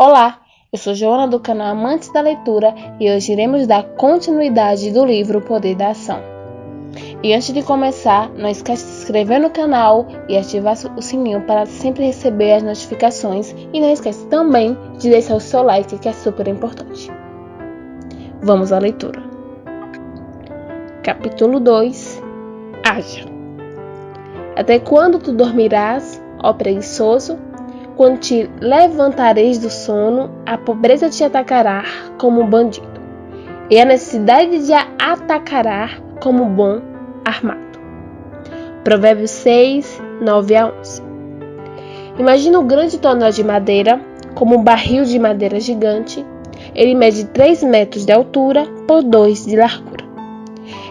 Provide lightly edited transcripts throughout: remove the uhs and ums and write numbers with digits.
Olá, eu sou Joana do canal Amantes da Leitura e hoje iremos dar continuidade do livro O Poder da Ação. E antes de começar, não esquece de se inscrever no canal e ativar o sininho para sempre receber as notificações e não esquece também de deixar o seu like, que é super importante. Vamos à leitura. Capítulo 2. Haja. Até quando tu dormirás, ó preguiçoso? Quando te levantareis do sono, a pobreza te atacará como um bandido, e a necessidade te atacará como um bom armado. Provérbios 6, 9-11. Imagina um grande tonel de madeira, como um barril de madeira gigante. Ele mede 3 metros de altura por 2 de largura.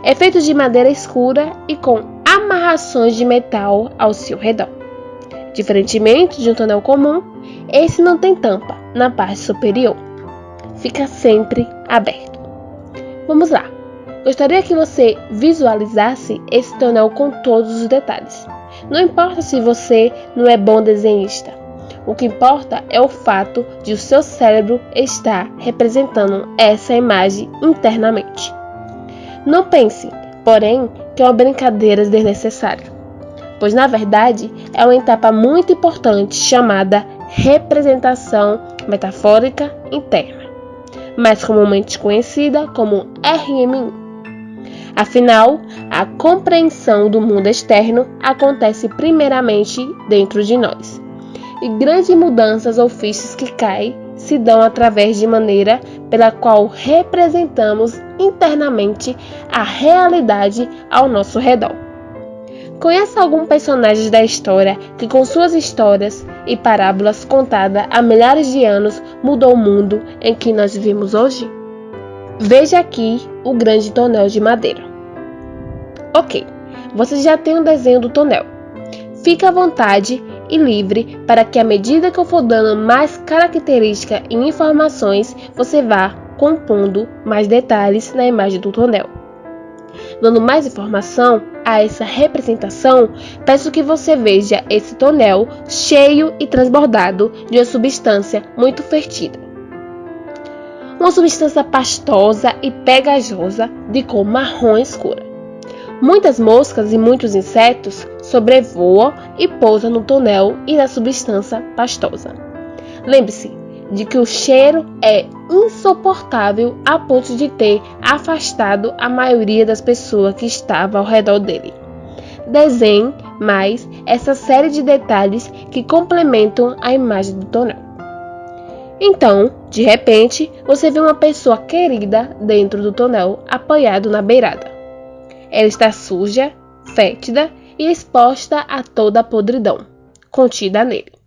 É feito de madeira escura e com amarrações de metal ao seu redor. Diferentemente de um tonel comum, esse não tem tampa na parte superior. Fica sempre aberto. Vamos lá. Gostaria que você visualizasse esse tonel com todos os detalhes. Não importa se você não é bom desenhista. O que importa é o fato de o seu cérebro estar representando essa imagem internamente. Não pense, porém, que é uma brincadeira desnecessária, pois na verdade é uma etapa muito importante chamada representação metafórica interna, mais comumente conhecida como RMI. Afinal, a compreensão do mundo externo acontece primeiramente dentro de nós, e grandes mudanças ou fichas que caem se dão através de maneira pela qual representamos internamente a realidade ao nosso redor. Conhece algum personagem da história que com suas histórias e parábolas contadas há milhares de anos mudou o mundo em que nós vivemos hoje? Veja aqui o grande tonel de madeira. Ok, você já tem um desenho do tonel. Fique à vontade e livre para que à medida que eu for dando mais características e informações, você vá compondo mais detalhes na imagem do tonel. Dando mais informação a essa representação, peço que você veja esse tonel cheio e transbordado de uma substância muito fértil. Uma substância pastosa e pegajosa de cor marrom escura. Muitas moscas e muitos insetos sobrevoam e pousam no tonel e na substância pastosa. Lembre-se de que o cheiro é insuportável a ponto de ter afastado a maioria das pessoas que estavam ao redor dele. Desenhe mais essa série de detalhes que complementam a imagem do tonel. Então, de repente, você vê uma pessoa querida dentro do tonel, apoiado na beirada. Ela está suja, fétida e exposta a toda a podridão contida nele.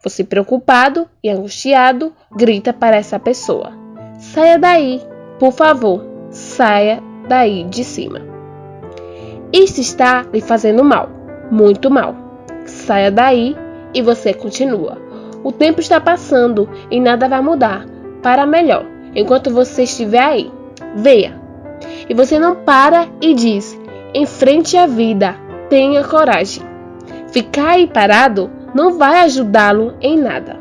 Você, preocupado e angustiado, grita para essa pessoa: saia daí, por favor, saia daí de cima. Isso está lhe fazendo mal, muito mal. Saia daí e você continua. O tempo está passando e nada vai mudar para melhor enquanto você estiver aí. Venha. E você não para e diz: enfrente a vida, tenha coragem. Ficar aí parado não vai ajudá-lo em nada.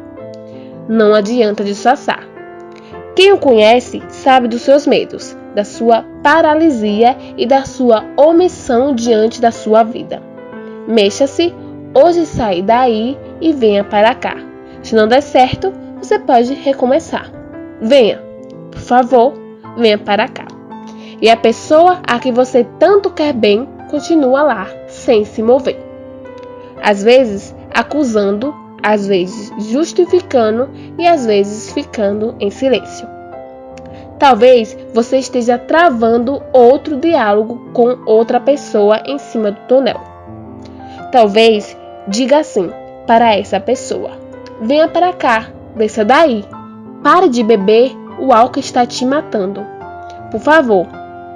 Não adianta disfarçar. Quem o conhece sabe dos seus medos, da sua paralisia e da sua omissão diante da sua vida. Mexa-se, hoje saia daí e venha para cá. Se não der certo, você pode recomeçar. Venha, por favor, venha para cá. E a pessoa a que você tanto quer bem continua lá, sem se mover. Às vezes acusando, às vezes justificando e às vezes ficando em silêncio. Talvez você esteja travando outro diálogo com outra pessoa em cima do tonel. Talvez diga assim para essa pessoa: venha para cá, desça daí, pare de beber, o álcool está te matando. Por favor,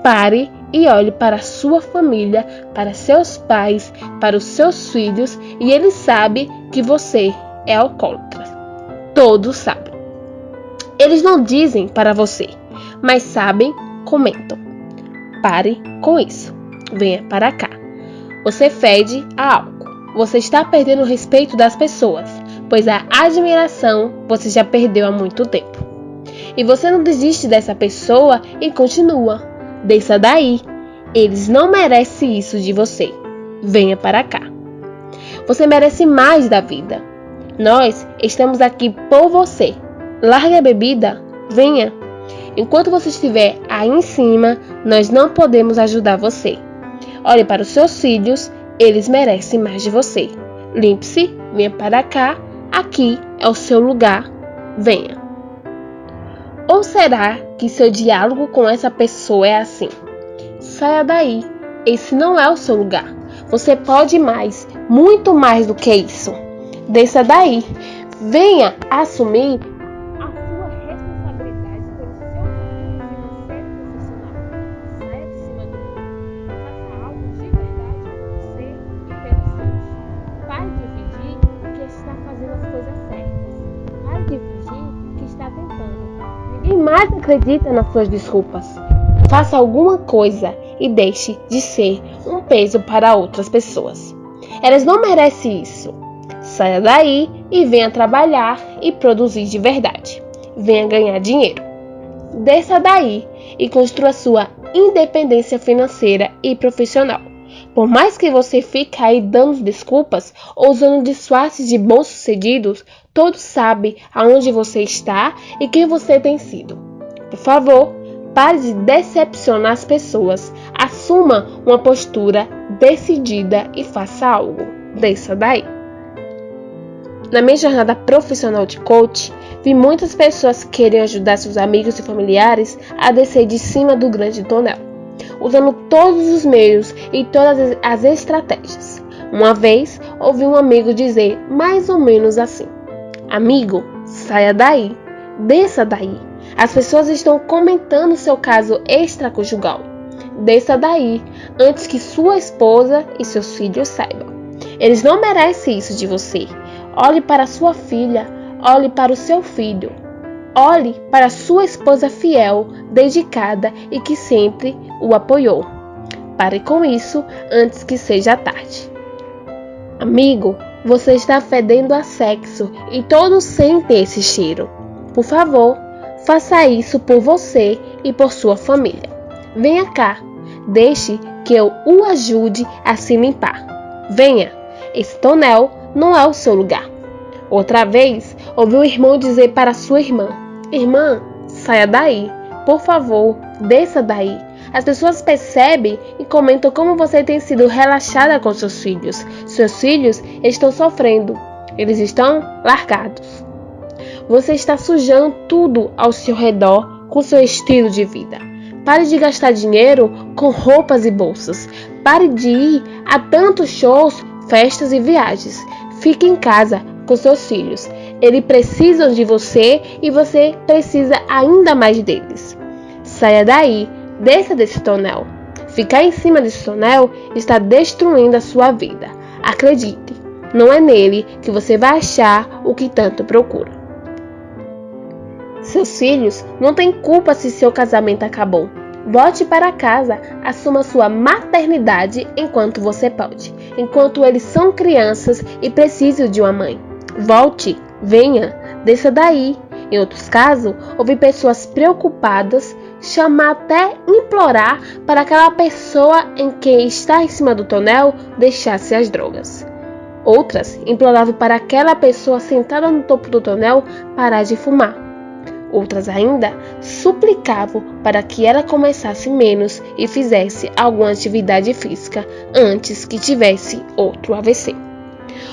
pare e olhe para sua família, para seus pais, para os seus filhos, e ele sabe que você é alcoólatra. Todos sabem. Eles não dizem para você, mas sabem, comentam. Pare com isso. Venha para cá. Você fede a álcool. Você está perdendo o respeito das pessoas. pois a admiração você já perdeu há muito tempo. E você não desiste dessa pessoa e continua. Desça daí. Eles não merecem isso de você. Venha para cá. Você merece mais da vida. Nós estamos aqui por você. Largue a bebida. Venha. Enquanto você estiver aí em cima, nós não podemos ajudar você. Olhe para os seus filhos. Eles merecem mais de você. Limpe-se. Venha para cá. Aqui é o seu lugar. Venha. Ou será que seu diálogo com essa pessoa é assim? Saia daí. Esse não é o seu lugar. Você pode mais, muito mais do que isso. Desça daí. Venha assumir a sua responsabilidade pelo seu futuro financeiro e profissional. Saia de cima do mundo. Faça algo de verdade por você e pelos seus. Pare de fingir que está fazendo as coisas certas. Pare de fingir que está tentando. Ninguém mais acredita nas suas desculpas. Faça alguma coisa e deixe de ser um peso para outras pessoas. Elas não merecem isso. Saia daí e venha trabalhar e produzir de verdade. Venha ganhar dinheiro. Desça daí e construa sua independência financeira e profissional. Por mais que você fique aí dando desculpas ou usando disfarces de bons-sucedidos, todos sabem aonde você está e quem você tem sido. Por favor, pare de decepcionar as pessoas. Assuma uma postura decidida e faça algo. Desça daí. Na minha jornada profissional de coach, vi muitas pessoas querem ajudar seus amigos e familiares a descer de cima do grande tonel, usando todos os meios e todas as estratégias. Uma vez, ouvi um amigo dizer mais ou menos assim: amigo, saia daí, desça daí. As pessoas estão comentando seu caso extraconjugal. Desça daí, antes que sua esposa e seus filhos saibam. Eles não merecem isso de você. Olhe para sua filha, olhe para o seu filho. Olhe para sua esposa fiel, dedicada e que sempre o apoiou. Pare com isso antes que seja tarde. Amigo, você está fedendo a sexo e todos sentem esse cheiro. Por favor, faça isso por você e por sua família. Venha cá, deixe que eu o ajude a se limpar. Venha, esse tonel não é o seu lugar. Outra vez, ouvi o irmão dizer para sua irmã: irmã, saia daí, por favor, desça daí. As pessoas percebem e comentam como você tem sido relaxada com seus filhos. Seus filhos estão sofrendo, eles estão largados. Você está sujando tudo ao seu redor com seu estilo de vida. Pare de gastar dinheiro com roupas e bolsas. Pare de ir a tantos shows, festas e viagens. Fique em casa com seus filhos. Eles precisam de você e você precisa ainda mais deles. Saia daí, desça desse tonel. Ficar em cima desse tonel está destruindo a sua vida. Acredite, não é nele que você vai achar o que tanto procura. Seus filhos não têm culpa se seu casamento acabou. Volte para casa, assuma sua maternidade enquanto você pode, enquanto eles são crianças e precisam de uma mãe. Volte, venha, desça daí. Em outros casos, ouvi pessoas preocupadas chamar até implorar para aquela pessoa em quem está em cima do tonel deixasse as drogas. Outras imploravam para aquela pessoa sentada no topo do tonel parar de fumar. Outras ainda suplicavam para que ela começasse menos e fizesse alguma atividade física antes que tivesse outro AVC.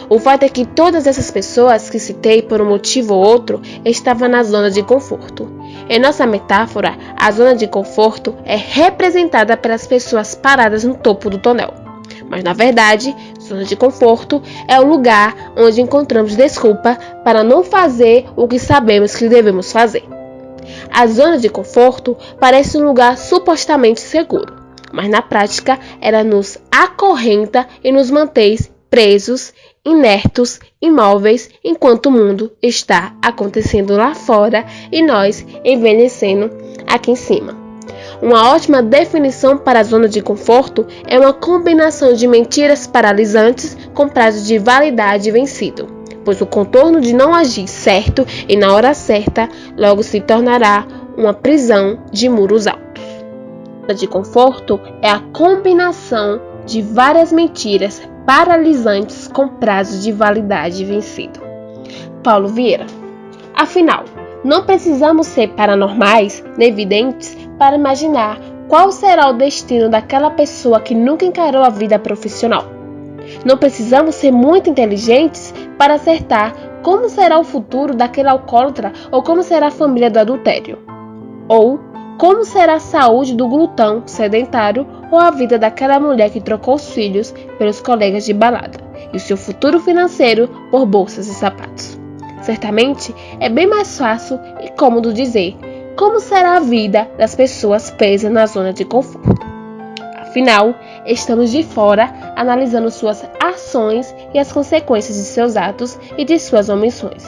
O fato é que todas essas pessoas que citei por um motivo ou outro estavam na zona de conforto. Em nossa metáfora, a zona de conforto é representada pelas pessoas paradas no topo do tonel. Mas na verdade, zona de conforto é o lugar onde encontramos desculpa para não fazer o que sabemos que devemos fazer. A zona de conforto parece um lugar supostamente seguro, mas na prática ela nos acorrenta e nos mantém presos, inertos, imóveis, enquanto o mundo está acontecendo lá fora e nós envelhecendo aqui em cima. Uma ótima definição para a zona de conforto é uma combinação de mentiras paralisantes com prazo de validade vencido. pois o contorno de não agir certo e na hora certa logo se tornará uma prisão de muros altos. A zona de conforto é a combinação de várias mentiras paralisantes com prazo de validade vencido. Paulo Vieira. Afinal, não precisamos ser paranormais nem videntes para imaginar qual será o destino daquela pessoa que nunca encarou a vida profissional. Não precisamos ser muito inteligentes para acertar como será o futuro daquele alcoólatra ou como será a família do adultério. Ou como será a saúde do glutão sedentário ou a vida daquela mulher que trocou os filhos pelos colegas de balada e o seu futuro financeiro por bolsas e sapatos. Certamente é bem mais fácil e cômodo dizer como será a vida das pessoas presas na zona de conforto. Afinal, estamos de fora analisando suas ações e as consequências de seus atos e de suas omissões.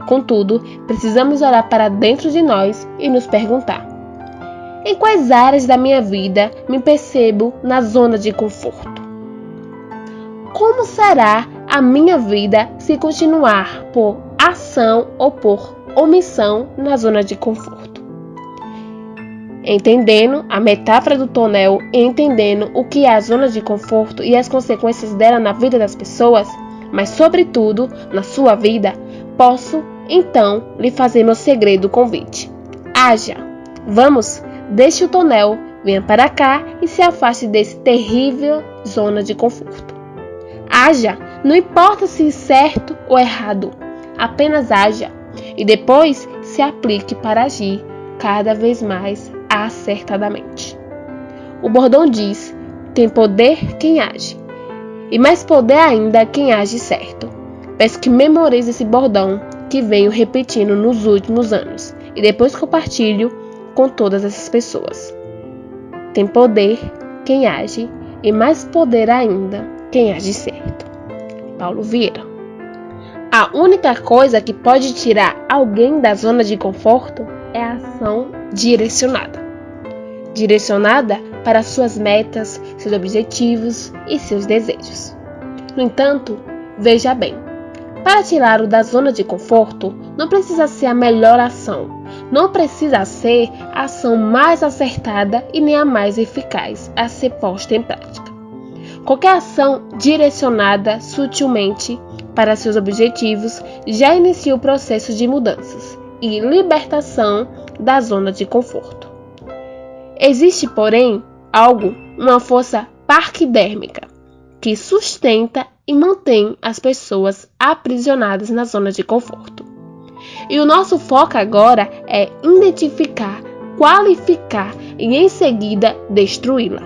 Contudo, precisamos olhar para dentro de nós e nos perguntar: em quais áreas da minha vida me percebo na zona de conforto? Como será a minha vida se continuar por ação ou por omissão na zona de conforto? Entendendo a metáfora do tonel e entendendo o que é a zona de conforto e as consequências dela na vida das pessoas, mas sobretudo na sua vida, posso então lhe fazer meu segredo convite. Haja! Vamos! Deixe o tonel, venha para cá e se afaste desse terrível zona de conforto. Haja, não importa se certo ou errado, apenas haja e depois se aplique para agir cada vez mais acertadamente. O bordão diz: tem poder quem age, e mais poder ainda quem age certo. Peço que memorize esse bordão que venho repetindo nos últimos anos e depois compartilho com todas essas pessoas. Tem poder quem age e mais poder ainda quem age certo. Paulo Vieira. A única coisa que pode tirar alguém da zona de conforto é a ação direcionada. Direcionada para suas metas, seus objetivos e seus desejos. No entanto, veja bem, para tirá-lo da zona de conforto, não precisa ser a melhor ação, não precisa ser a ação mais acertada e nem a mais eficaz a ser posta em prática. Qualquer ação direcionada sutilmente para seus objetivos já inicia o processo de mudanças e libertação da zona de conforto. Existe, porém, uma força paquidérmica, que sustenta e mantém as pessoas aprisionadas na zona de conforto. E o nosso foco agora é identificar, qualificar e em seguida destruí-la.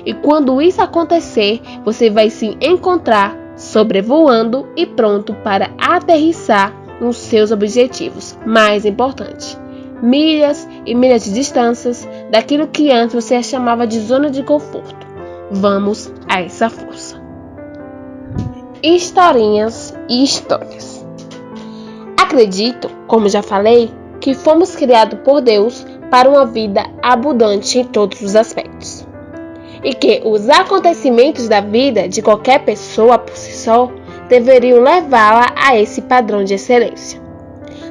E quando isso acontecer, você vai se encontrar sobrevoando e pronto para aterrissar nos seus objetivos mais importantes. Milhas e milhas de distâncias daquilo que antes você chamava de zona de conforto. Vamos a essa força. Historinhas e histórias. Acredito, como já falei, que fomos criados por Deus para uma vida abundante em todos os aspectos. E que os acontecimentos da vida de qualquer pessoa por si só deveriam levá-la a esse padrão de excelência.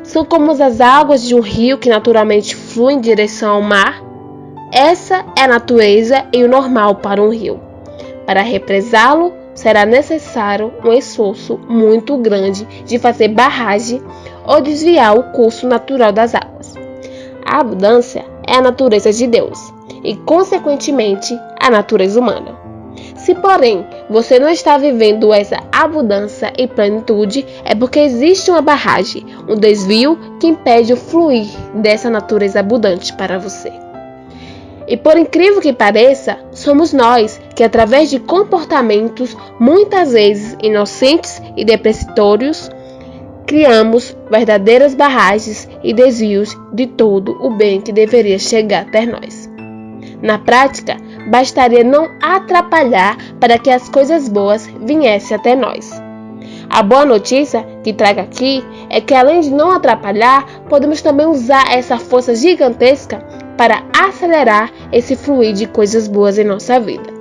São como as águas de um rio que naturalmente fluem em direção ao mar. Essa é a natureza e o normal para um rio. Para represá-lo, será necessário um esforço muito grande de fazer barragem ou desviar o curso natural das águas. A abundância é a natureza de Deus e, consequentemente, a natureza humana. Se, porém, você não está vivendo essa abundância e plenitude, é porque existe uma barragem, um desvio que impede o fluir dessa natureza abundante para você. E por incrível que pareça, somos nós que, através de comportamentos muitas vezes inocentes e depreciatórios, criamos verdadeiras barragens e desvios de todo o bem que deveria chegar até nós. Na prática, bastaria não atrapalhar para que as coisas boas viessem até nós. A boa notícia que trago aqui é que, além de não atrapalhar, podemos também usar essa força gigantesca para acelerar esse fluir de coisas boas em nossa vida.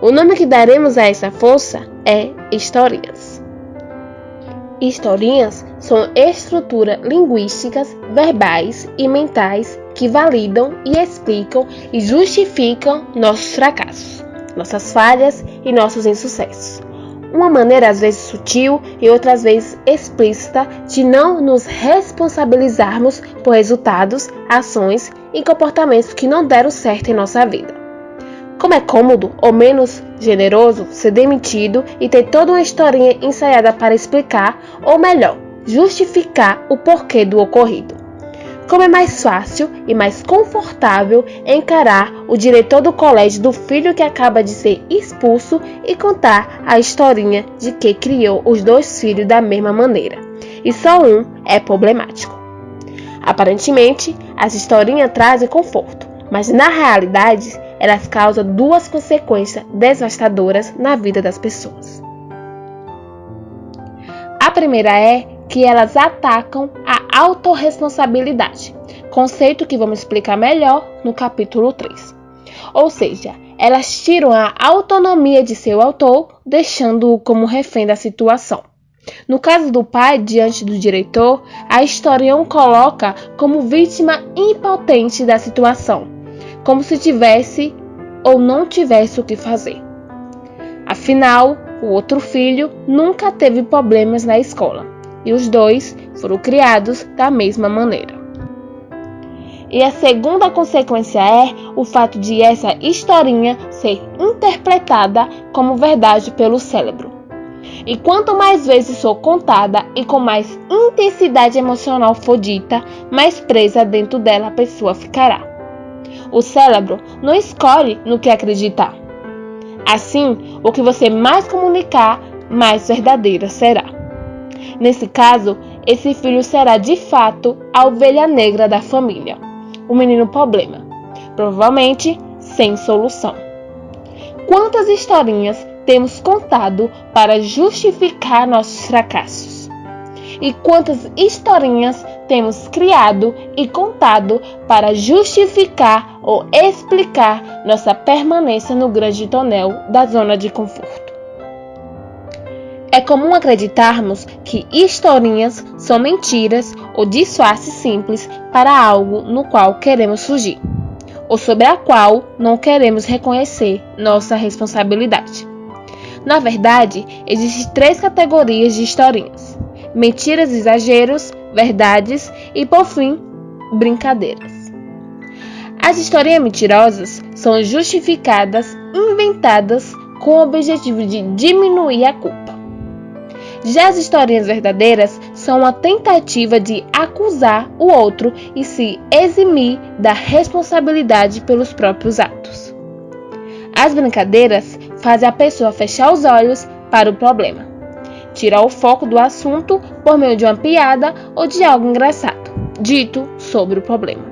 O nome que daremos a essa força é historinhas. Historinhas são estruturas linguísticas, verbais e mentais que validam e explicam e justificam nossos fracassos, nossas falhas e nossos insucessos. Uma maneira às vezes sutil e outras vezes explícita de não nos responsabilizarmos por resultados, ações e comportamentos que não deram certo em nossa vida. Como é cômodo ou menos generoso ser demitido e ter toda uma historinha ensaiada para explicar, ou melhor, justificar o porquê do ocorrido. Como é mais fácil e mais confortável encarar o diretor do colégio do filho que acaba de ser expulso e contar a historinha de que criou os dois filhos da mesma maneira, e só um é problemático. Aparentemente, as historinhas trazem conforto, mas na realidade, elas causam duas consequências devastadoras na vida das pessoas. A primeira é que elas atacam a autorresponsabilidade, conceito que vamos explicar melhor no capítulo 3. Ou seja, elas tiram a autonomia de seu autor, deixando-o como refém da situação. No caso do pai, diante do diretor, a historinha o coloca como vítima impotente da situação, como se tivesse ou não tivesse o que fazer. Afinal, o outro filho nunca teve problemas na escola, e os dois foram criados da mesma maneira. E a segunda consequência é o fato de essa historinha ser interpretada como verdade pelo cérebro. E quanto mais vezes for contada e com mais intensidade emocional for dita, mais presa dentro dela a pessoa ficará. O cérebro não escolhe no que acreditar. Assim, o que você mais comunicar, mais verdadeira será. Nesse caso, esse filho será de fato a ovelha negra da família, o menino problema, provavelmente sem solução. Quantas historinhas temos contado para justificar nossos fracassos? E quantas historinhas temos criado e contado para justificar ou explicar nossa permanência no grande tonel da zona de conforto? É comum acreditarmos que historinhas são mentiras ou disfarces simples para algo no qual queremos fugir, ou sobre a qual não queremos reconhecer nossa responsabilidade. Na verdade, existem 3 categorias de historinhas: mentiras, exageros, verdades e, por fim, brincadeiras. As historinhas mentirosas são justificadas, inventadas com o objetivo de diminuir a culpa. Já as historinhas verdadeiras são uma tentativa de acusar o outro e se eximir da responsabilidade pelos próprios atos. As brincadeiras fazem a pessoa fechar os olhos para o problema, tirar o foco do assunto por meio de uma piada ou de algo engraçado, dito sobre o problema.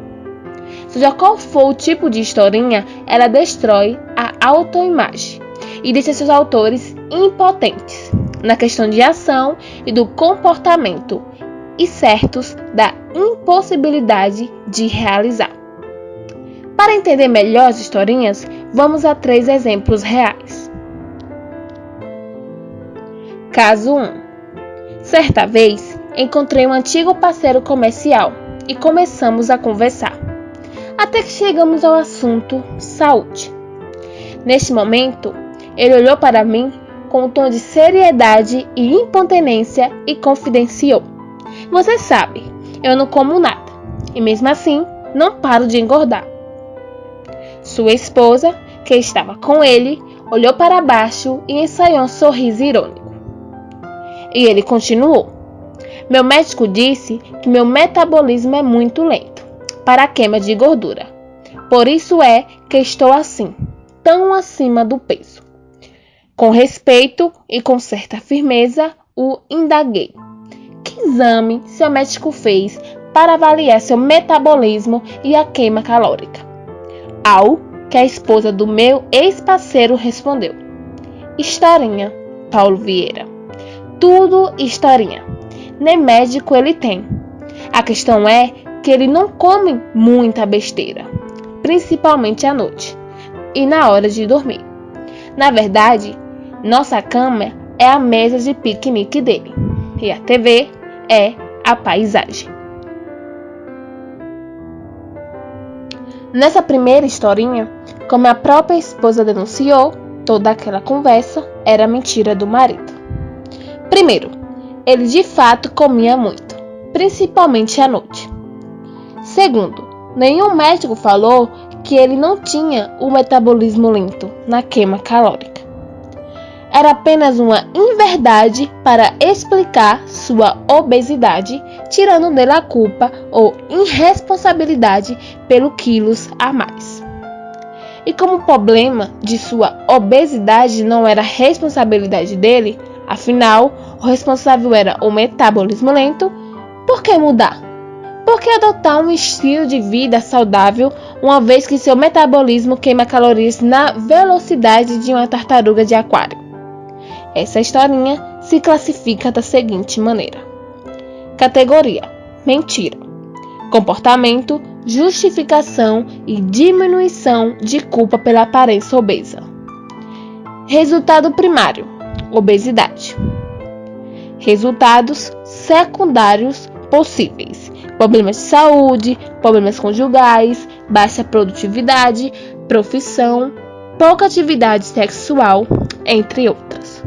Seja qual for o tipo de historinha, ela destrói a autoimagem e deixa seus autores impotentes na questão de ação e do comportamento e certos da impossibilidade de realizar. Para entender melhor as historinhas, vamos a 3 exemplos reais. Caso 1. Certa vez, encontrei um antigo parceiro comercial e começamos a conversar, até que chegamos ao assunto saúde. Neste momento, ele olhou para mim com um tom de seriedade e incontinência e confidenciou: "Você sabe, eu não como nada, e mesmo assim não paro de engordar." Sua esposa, que estava com ele, olhou para baixo e ensaiou um sorriso irônico. E ele continuou: "Meu médico disse que meu metabolismo é muito lento para a queima de gordura. Por isso é que estou assim, tão acima do peso." Com respeito e com certa firmeza, o indaguei: "Que exame seu médico fez para avaliar seu metabolismo e a queima calórica?" Ao que a esposa do meu ex-parceiro respondeu: "Historinha, Paulo Vieira. Tudo historinha. Nem médico ele tem. A questão é que ele não come muita besteira, principalmente à noite e na hora de dormir. Na verdade, nossa cama é a mesa de piquenique dele. e a TV é a paisagem. Nessa primeira historinha, como a própria esposa denunciou, toda aquela conversa era mentira do marido. Primeiro, ele de fato comia muito, principalmente à noite. Segundo, nenhum médico falou que ele não tinha o metabolismo lento na queima calórica. Era apenas uma inverdade para explicar sua obesidade, tirando dele a culpa ou irresponsabilidade pelo quilos a mais. E como o problema de sua obesidade não era responsabilidade dele, afinal, o responsável era o metabolismo lento, por que mudar? Por que adotar um estilo de vida saudável, uma vez que seu metabolismo queima calorias na velocidade de uma tartaruga de aquário? Essa historinha se classifica da seguinte maneira: categoria: mentira. Comportamento: justificação e diminuição de culpa pela aparência obesa. Resultado primário: obesidade. Resultados secundários possíveis: problemas de saúde, problemas conjugais, baixa produtividade, profissão, pouca atividade sexual, entre outras.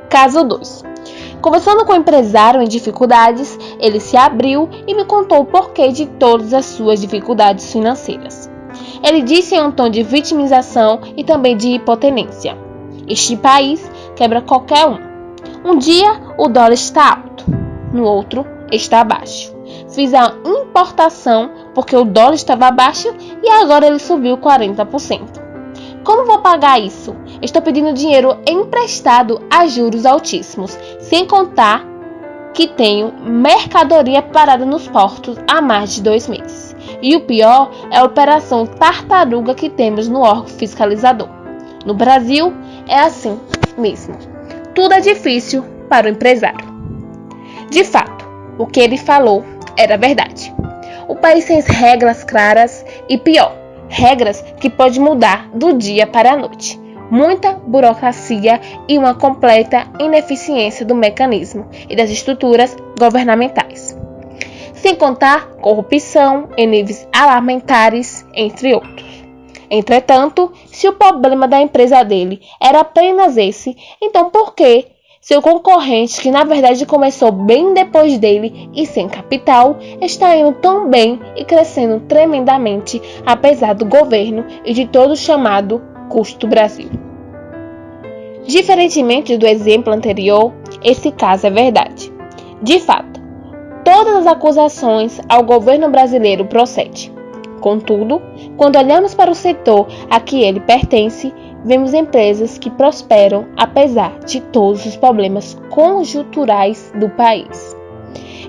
Caso 2. Conversando com um empresário em dificuldades, ele se abriu e me contou o porquê de todas as suas dificuldades financeiras. Ele disse em um tom de vitimização e também de hipotenência: este país quebra qualquer um. Um dia o dólar está alto, no outro está baixo. Fiz a importação porque o dólar estava baixo e agora ele subiu 40%. Como vou pagar isso? Estou pedindo dinheiro emprestado a juros altíssimos, sem contar que tenho mercadoria parada nos portos há mais de 2 meses. E o pior é a operação tartaruga que temos no órgão fiscalizador. No Brasil, é assim mesmo. Tudo é difícil para o empresário. De fato, o que ele falou era verdade. O país tem regras claras e pior, regras que podem mudar do dia para a noite. Muita burocracia e uma completa ineficiência do mecanismo e das estruturas governamentais. Sem contar corrupção em níveis alimentares, entre outros. Entretanto, se o problema da empresa dele era apenas esse, então por que seu concorrente, que na verdade começou bem depois dele e sem capital, está indo tão bem e crescendo tremendamente, apesar do governo e de todo o chamado custo Brasil? Diferentemente do exemplo anterior, esse caso é verdade. De fato, todas as acusações ao governo brasileiro procedem. Contudo, quando olhamos para o setor a que ele pertence, vemos empresas que prosperam apesar de todos os problemas conjunturais do país.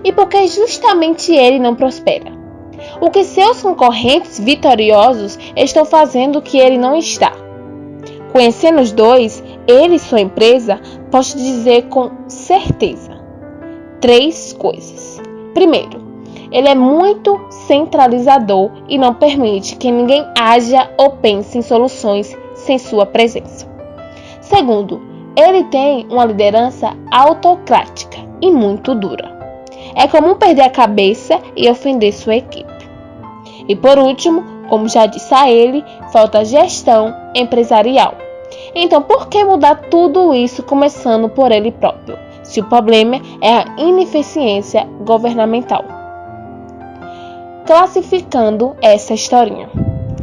E por que justamente ele não prospera? O que seus concorrentes vitoriosos estão fazendo que ele não está? Conhecendo os dois, ele e sua empresa, posso dizer com certeza 3 coisas. Primeiro, ele é muito centralizador e não permite que ninguém haja ou pense em soluções sem sua presença. Segundo, ele tem uma liderança autocrática e muito dura. É comum perder a cabeça e ofender sua equipe. E por último, como já disse a ele, falta gestão empresarial. Então, por que mudar tudo isso começando por ele próprio, se o problema é a ineficiência governamental? Classificando essa historinha: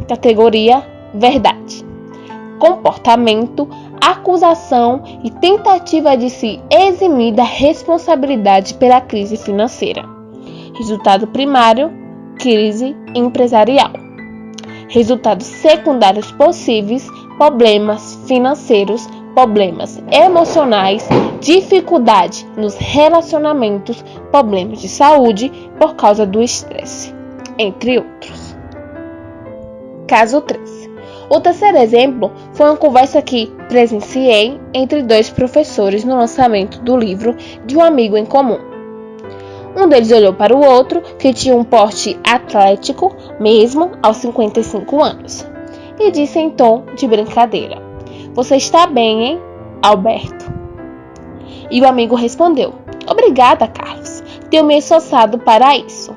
categoria: verdade. Comportamento: acusação e tentativa de se eximir da responsabilidade pela crise financeira. Resultado primário: crise empresarial. Resultados secundários possíveis: problemas financeiros, problemas emocionais, dificuldade nos relacionamentos, problemas de saúde por causa do estresse, entre outros. Caso 3. O terceiro exemplo foi uma conversa que presenciei entre 2 professores no lançamento do livro de um amigo em comum. Um deles olhou para o outro, que tinha um porte atlético, mesmo aos 55 anos, e disse em tom de brincadeira: "Você está bem, hein, Alberto?" E o amigo respondeu: Obrigada, Carlos. Tenho me esforçado para isso.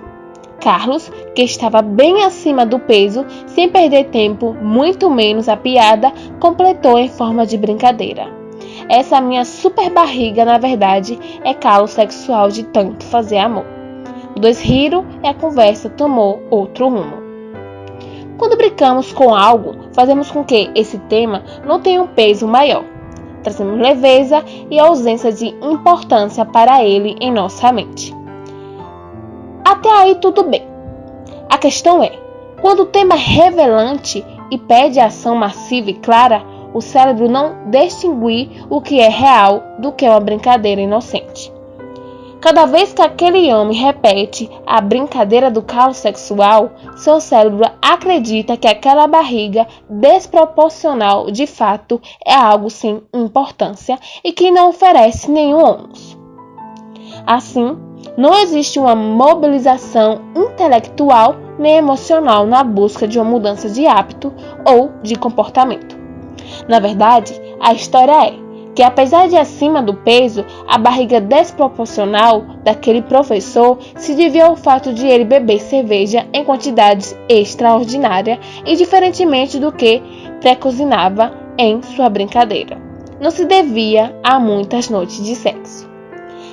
Carlos, que estava bem acima do peso, sem perder tempo, muito menos a piada, completou em forma de brincadeira. Essa minha super barriga, na verdade, é calo sexual de tanto fazer amor. Os dois riram e a conversa tomou outro rumo. Quando brincamos com algo, fazemos com que esse tema não tenha um peso maior. Trazemos leveza e ausência de importância para ele em nossa mente. Até aí tudo bem. A questão é, quando o tema é revelante e pede ação massiva e clara, o cérebro não distingue o que é real do que é uma brincadeira inocente. Cada vez que aquele homem repete a brincadeira do calo sexual, seu cérebro acredita que aquela barriga desproporcional de fato é algo sem importância e que não oferece nenhum ônus. Assim, não existe uma mobilização intelectual nem emocional na busca de uma mudança de hábito ou de comportamento. Na verdade, a história é que, apesar de acima do peso, a barriga desproporcional daquele professor se devia ao fato de ele beber cerveja em quantidades extraordinárias e diferentemente do que pré-cozinhava em sua brincadeira. Não se devia a muitas noites de sexo.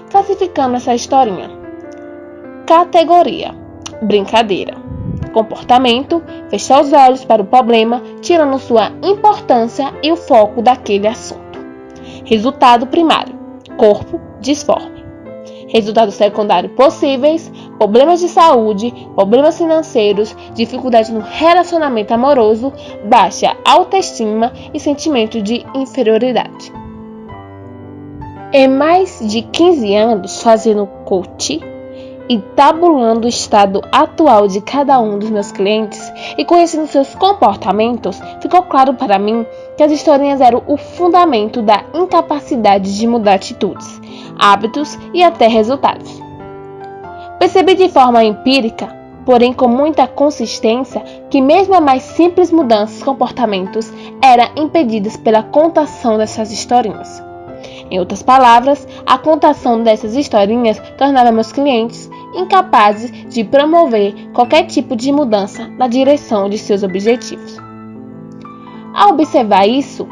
Classificando essa historinha. Categoria: brincadeira. Comportamento: fechar os olhos para o problema, tirando sua importância e o foco daquele assunto. Resultado primário: corpo disforme. Resultados secundários possíveis: problemas de saúde, problemas financeiros, dificuldade no relacionamento amoroso, baixa autoestima e sentimento de inferioridade. Em mais de 15 anos fazendo coaching e tabulando o estado atual de cada um dos meus clientes e conhecendo seus comportamentos, ficou claro para mim que as historinhas eram o fundamento da incapacidade de mudar atitudes, hábitos e até resultados. Percebi de forma empírica, porém com muita consistência, que mesmo as mais simples mudanças de comportamentos eram impedidas pela contação dessas historinhas. Em outras palavras, a contação dessas historinhas tornava meus clientes incapazes de promover qualquer tipo de mudança na direção de seus objetivos. Ao observar isso,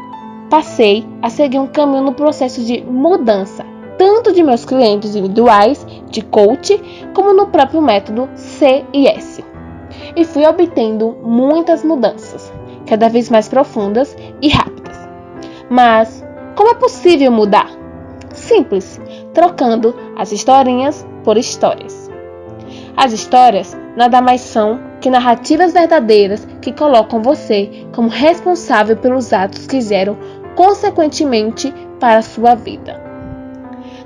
passei a seguir um caminho no processo de mudança, tanto de meus clientes individuais, de coach, como no próprio método CIS. E fui obtendo muitas mudanças, cada vez mais profundas e rápidas. Mas como é possível mudar? Simples, trocando as historinhas por histórias. As histórias nada mais são que narrativas verdadeiras que colocam você como responsável pelos atos que geram consequentemente para a sua vida.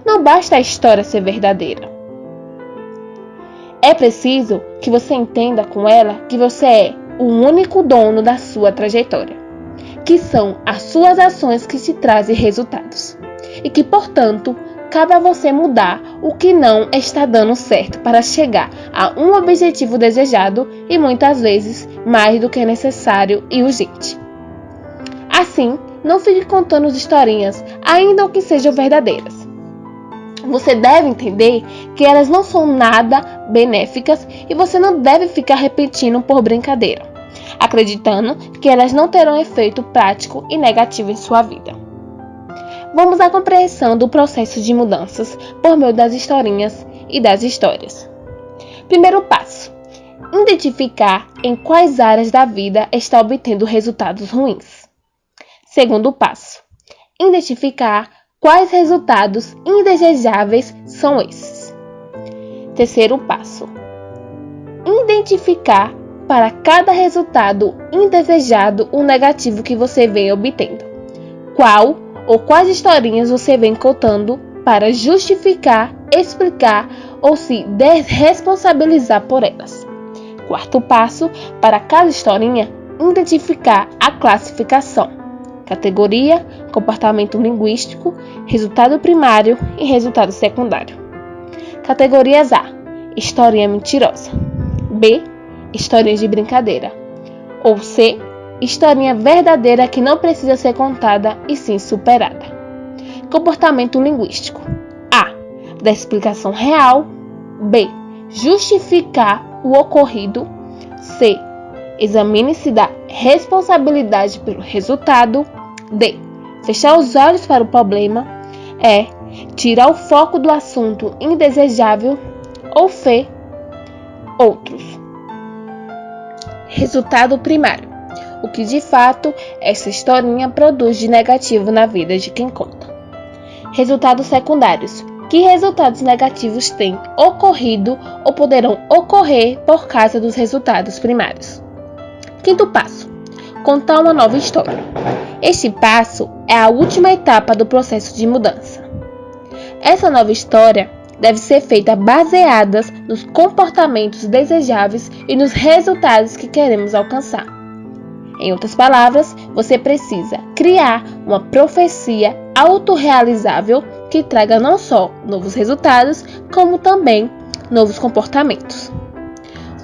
Não basta a história ser verdadeira. É preciso que você entenda com ela que você é o único dono da sua trajetória, que são as suas ações que te trazem resultados, e que, portanto, cabe a você mudar o que não está dando certo para chegar a um objetivo desejado e muitas vezes mais do que necessário e urgente. Assim, não fique contando as historinhas, ainda que sejam verdadeiras. Você deve entender que elas não são nada benéficas e você não deve ficar repetindo por brincadeira, acreditando que elas não terão efeito prático e negativo em sua vida. Vamos à compreensão do processo de mudanças por meio das historinhas e das histórias. Primeiro passo: identificar em quais áreas da vida está obtendo resultados ruins. Segundo passo: identificar quais resultados indesejáveis são esses. Terceiro passo: identificar para cada resultado indesejado o negativo que você vem obtendo. Qual ou quais historinhas você vem contando para justificar, explicar ou se desresponsabilizar por elas. Quarto passo: para cada historinha, identificar a classificação. Categoria, comportamento linguístico, resultado primário e resultado secundário. Categorias A: historinha mentirosa. B: historinha de brincadeira. Ou C: historinha verdadeira que não precisa ser contada e sim superada. Comportamento linguístico. A: da explicação real. B. Justificar o ocorrido. C. Examine-se da responsabilidade pelo resultado. D. Fechar os olhos para o problema. E. Tirar o foco do assunto indesejável. Ou F. Outros. Resultado primário. O que de fato essa historinha produz de negativo na vida de quem conta. Resultados secundários. Que resultados negativos têm ocorrido ou poderão ocorrer por causa dos resultados primários? Quinto passo. Contar uma nova história. Este passo é a última etapa do processo de mudança. Essa nova história deve ser feita baseada nos comportamentos desejáveis e nos resultados que queremos alcançar. Em outras palavras, você precisa criar uma profecia autorrealizável que traga não só novos resultados, como também novos comportamentos.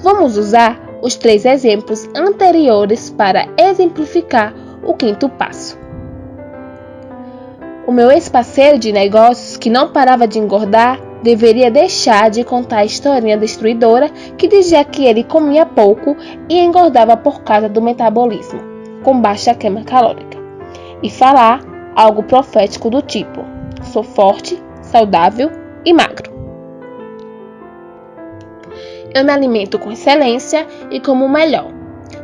Vamos usar os 3 exemplos anteriores para exemplificar o quinto passo. O meu ex-parceiro de negócios, que não parava de engordar, deveria deixar de contar a historinha destruidora que dizia que ele comia pouco e engordava por causa do metabolismo, com baixa queima calórica, e falar algo profético do tipo: sou forte, saudável e magro. Eu me alimento com excelência e como o melhor,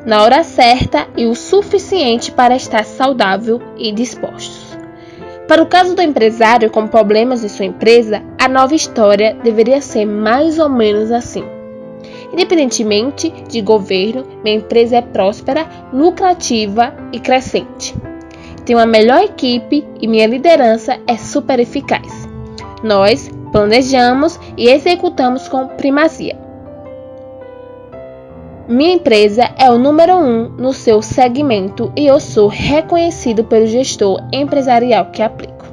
na hora certa e o suficiente para estar saudável e dispostos. Para o caso do empresário com problemas em sua empresa, a nova história deveria ser mais ou menos assim. Independentemente de governo, minha empresa é próspera, lucrativa e crescente. Tenho a melhor equipe e minha liderança é super eficaz. Nós planejamos e executamos com primazia. Minha empresa é o número 1 no seu segmento e eu sou reconhecido pelo gestor empresarial que aplico.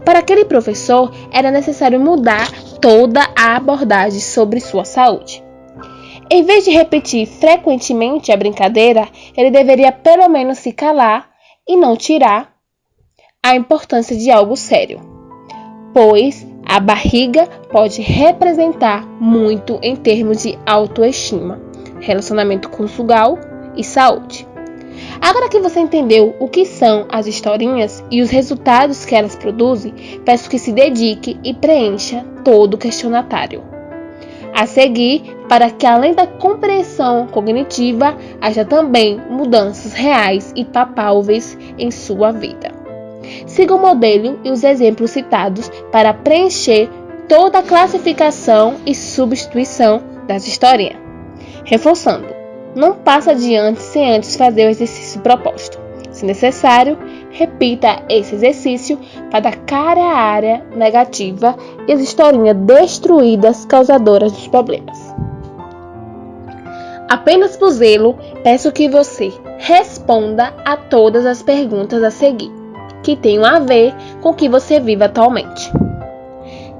Para aquele professor, era necessário mudar toda a abordagem sobre sua saúde. Em vez de repetir frequentemente a brincadeira, ele deveria pelo menos se calar e não tirar a importância de algo sério, pois a barriga pode representar muito em termos de autoestima, relacionamento conjugal e saúde. Agora que você entendeu o que são as historinhas e os resultados que elas produzem, peço que se dedique e preencha todo o questionário a seguir, para que além da compreensão cognitiva, haja também mudanças reais e palpáveis em sua vida. Siga o modelo e os exemplos citados para preencher toda a classificação e substituição das historinhas. Reforçando, não passa adiante sem antes fazer o exercício proposto. Se necessário, repita esse exercício para cada área negativa e as historinhas destruídas causadoras dos problemas. Apenas por zelo, peço que você responda a todas as perguntas a seguir, que tenham a ver com o que você vive atualmente.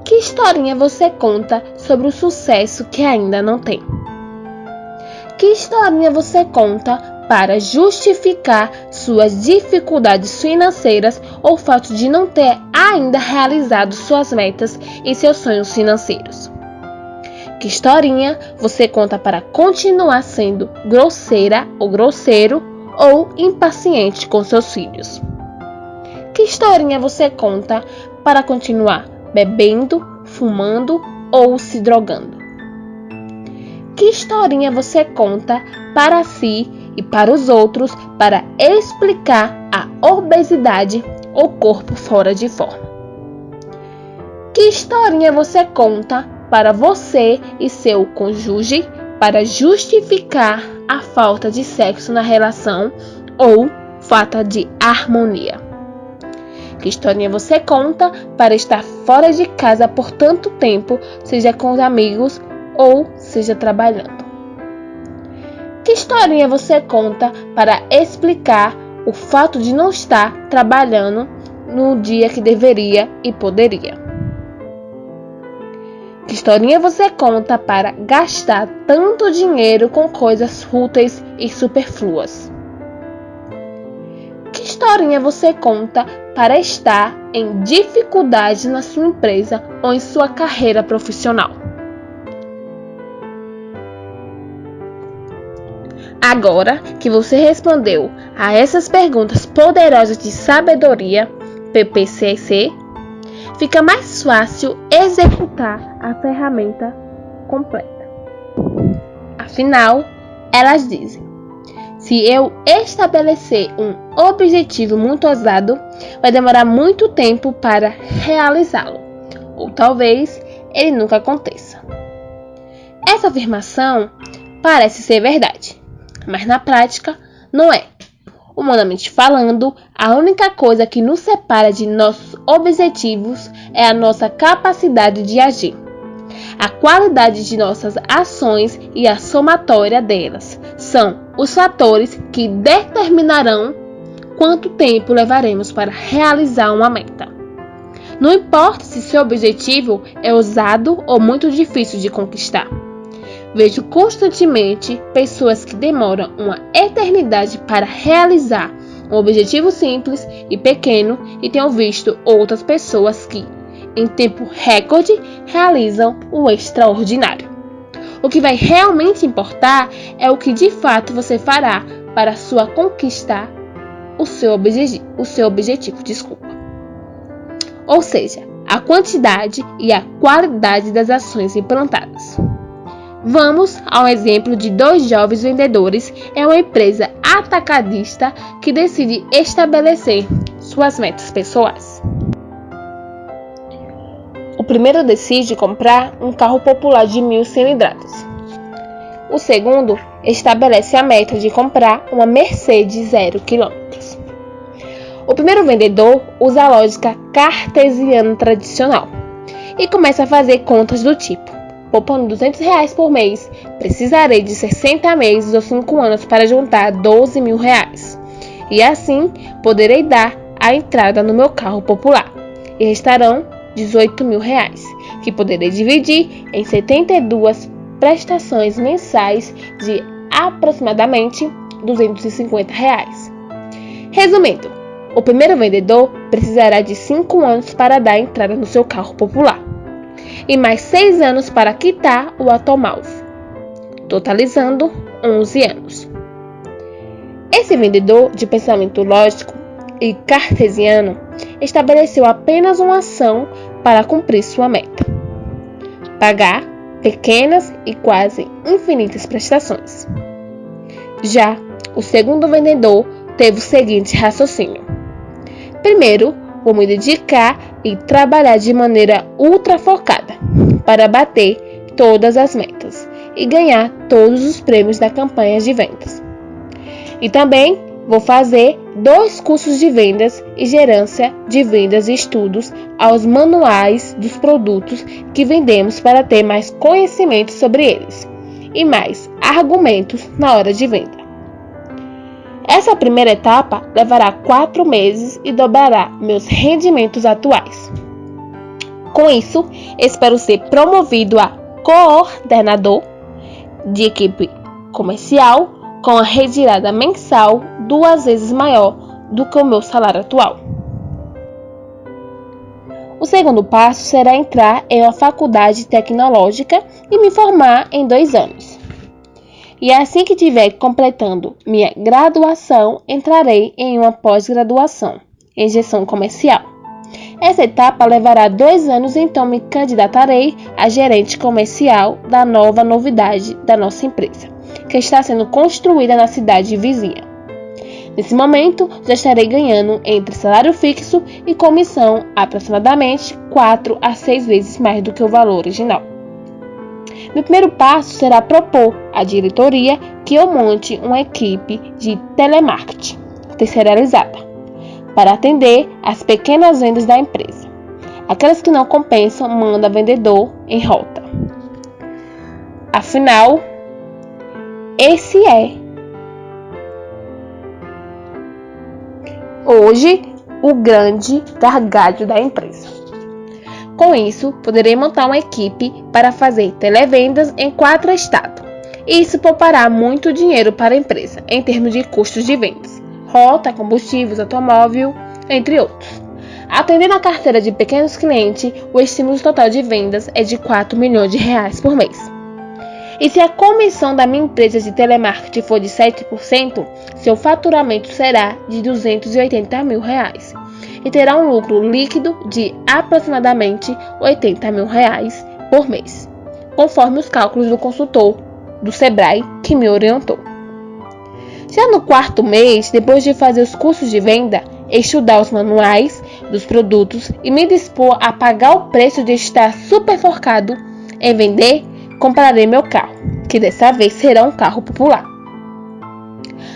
Que historinha você conta sobre o sucesso que ainda não tem? Que historinha você conta para justificar suas dificuldades financeiras ou o fato de não ter ainda realizado suas metas e seus sonhos financeiros? Que historinha você conta para continuar sendo grosseira ou grosseiro ou impaciente com seus filhos? Que historinha você conta para continuar bebendo, fumando ou se drogando? Que historinha você conta para si e para os outros para explicar a obesidade ou corpo fora de forma? Que historinha você conta para você e seu cônjuge para justificar a falta de sexo na relação ou falta de harmonia? Que historinha você conta para estar fora de casa por tanto tempo, seja com os amigos ou seja trabalhando? Que historinha você conta para explicar o fato de não estar trabalhando no dia que deveria e poderia? Que historinha você conta para gastar tanto dinheiro com coisas fúteis e superfluas? Que que historinha você conta para estar em dificuldade na sua empresa ou em sua carreira profissional? Agora que você respondeu a essas perguntas poderosas de sabedoria, PPCC, fica mais fácil executar a ferramenta completa. Afinal, elas dizem: se eu estabelecer um objetivo muito ousado, vai demorar muito tempo para realizá-lo, ou talvez ele nunca aconteça. Essa afirmação parece ser verdade, mas na prática não é. Humanamente falando, a única coisa que nos separa de nossos objetivos é a nossa capacidade de agir. A qualidade de nossas ações e a somatória delas são os fatores que determinarão quanto tempo levaremos para realizar uma meta. Não importa se seu objetivo é ousado ou muito difícil de conquistar. Vejo constantemente pessoas que demoram uma eternidade para realizar um objetivo simples e pequeno, e tenho visto outras pessoas que, em tempo recorde, realizam o extraordinário. O que vai realmente importar é o que de fato você fará para conquistar o seu objetivo. Ou seja, a quantidade e a qualidade das ações implantadas. Vamos ao exemplo de 2 jovens vendedores em uma empresa atacadista que decide estabelecer suas metas pessoais. O primeiro decide comprar um carro popular de 1.000 cilindradas. O segundo estabelece a meta de comprar uma Mercedes 0 km. O primeiro vendedor usa a lógica cartesiana tradicional e começa a fazer contas do tipo: poupando R$200 por mês, precisarei de 60 meses ou 5 anos para juntar R$12.000. E assim, poderei dar a entrada no meu carro popular. E restarão R$18.000, que poderei dividir em 72 prestações mensais de aproximadamente R$250. Resumindo, o primeiro vendedor precisará de 5 anos para dar a entrada no seu carro popular e mais 6 anos para quitar o automóvel, totalizando 11 anos. Esse vendedor de pensamento lógico e cartesiano estabeleceu apenas uma ação para cumprir sua meta: pagar pequenas e quase infinitas prestações. Já o segundo vendedor teve o seguinte raciocínio: primeiro, vou me dedicar e trabalhar de maneira ultra focada para bater todas as metas e ganhar todos os prêmios da campanha de vendas. E também vou fazer 2 cursos de vendas e gerência de vendas e estudos aos manuais dos produtos que vendemos para ter mais conhecimento sobre eles e mais argumentos na hora de venda. Essa primeira etapa levará 4 meses e dobrará meus rendimentos atuais. Com isso, espero ser promovido a coordenador de equipe comercial com a retirada mensal 2 vezes maior do que o meu salário atual. O segundo passo será entrar em uma faculdade tecnológica e me formar em 2 anos. E assim que estiver completando minha graduação, entrarei em uma pós-graduação em gestão comercial. Essa etapa levará 2 anos, então me candidatarei a gerente comercial da nova novidade da nossa empresa, que está sendo construída na cidade vizinha. Nesse momento, já estarei ganhando entre salário fixo e comissão aproximadamente 4 a 6 vezes mais do que o valor original. Meu primeiro passo será propor à diretoria que eu monte uma equipe de telemarketing terceirizada para atender as pequenas vendas da empresa. Aquelas que não compensam, manda vendedor em rota. Afinal, esse é hoje o grande gargalo da empresa. Com isso, poderei montar uma equipe para fazer televendas em 4 estados. Isso poupará muito dinheiro para a empresa em termos de custos de vendas, rota, combustíveis, automóvel, entre outros. Atendendo a carteira de pequenos clientes, o estímulo total de vendas é de R$ 4 milhões por mês. E se a comissão da minha empresa de telemarketing for de 7%, seu faturamento será de R$ 280 mil e terá um lucro líquido de aproximadamente R$ 80 mil por mês, conforme os cálculos do consultor do Sebrae que me orientou. Já no quarto mês, depois de fazer os cursos de venda, estudar os manuais dos produtos e me dispor a pagar o preço de estar super focado em vender, comprarei meu carro, que dessa vez será um carro popular.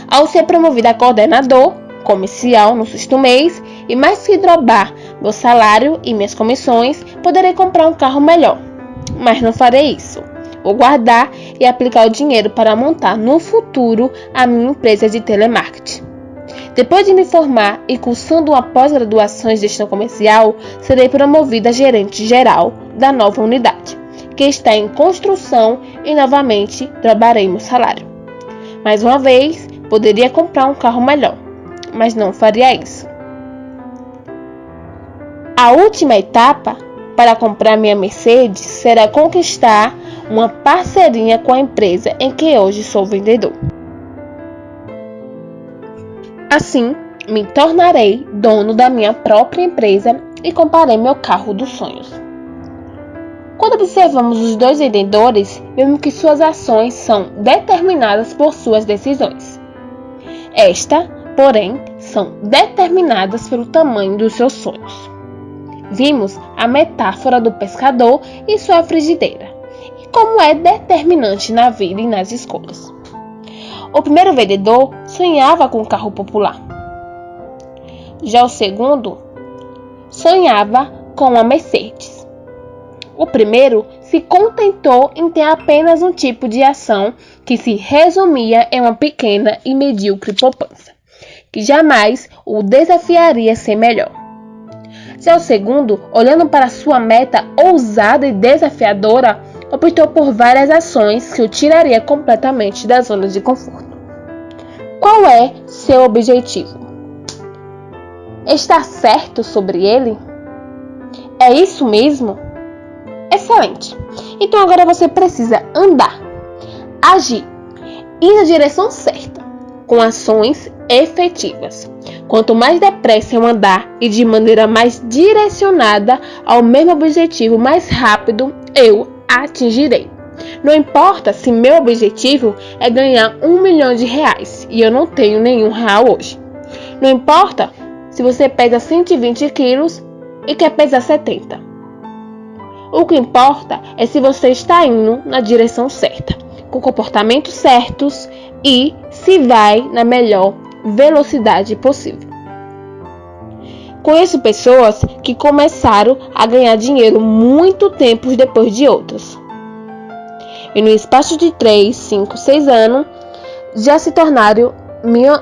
Ao ser promovida a coordenador comercial no sexto mês, e mais que drobar meu salário e minhas comissões, poderei comprar um carro melhor. Mas não farei isso. Vou guardar e aplicar o dinheiro para montar no futuro a minha empresa de telemarketing. Depois de me formar e cursando uma pós-graduação em gestão comercial, serei promovida a gerente geral da nova unidade, que está em construção, e novamente drobarei meu salário. Mais uma vez, poderia comprar um carro melhor, mas não faria isso. A última etapa para comprar minha Mercedes será conquistar uma parceria com a empresa em que hoje sou vendedor. Assim, me tornarei dono da minha própria empresa e comprarei meu carro dos sonhos. Quando observamos os dois vendedores, vemos que suas ações são determinadas por suas decisões. Estas, porém, são determinadas pelo tamanho dos seus sonhos. Vimos a metáfora do pescador e sua frigideira, e como é determinante na vida e nas escolhas. O primeiro vendedor sonhava com um carro popular. Já o segundo sonhava com uma Mercedes. O primeiro se contentou em ter apenas um tipo de ação que se resumia em uma pequena e medíocre poupança, que jamais o desafiaria a ser melhor. Já o segundo, olhando para sua meta ousada e desafiadora, optou por várias ações que o tiraria completamente da zona de conforto. Qual é seu objetivo? Está certo sobre ele? É isso mesmo? Excelente! Então agora você precisa andar, agir, ir na direção certa, com ações efetivas. Quanto mais depressa eu andar e de maneira mais direcionada ao mesmo objetivo, mais rápido eu atingirei. Não importa se meu objetivo é ganhar R$ 1 milhão e eu não tenho nenhum real hoje. Não importa se você pesa 120 quilos e quer pesar 70. O que importa é se você está indo na direção certa, com comportamentos certos e se vai na melhor velocidade possível. Conheço pessoas que começaram a ganhar dinheiro muito tempo depois de outras. E no espaço de 3, 5, 6 anos, já se tornaram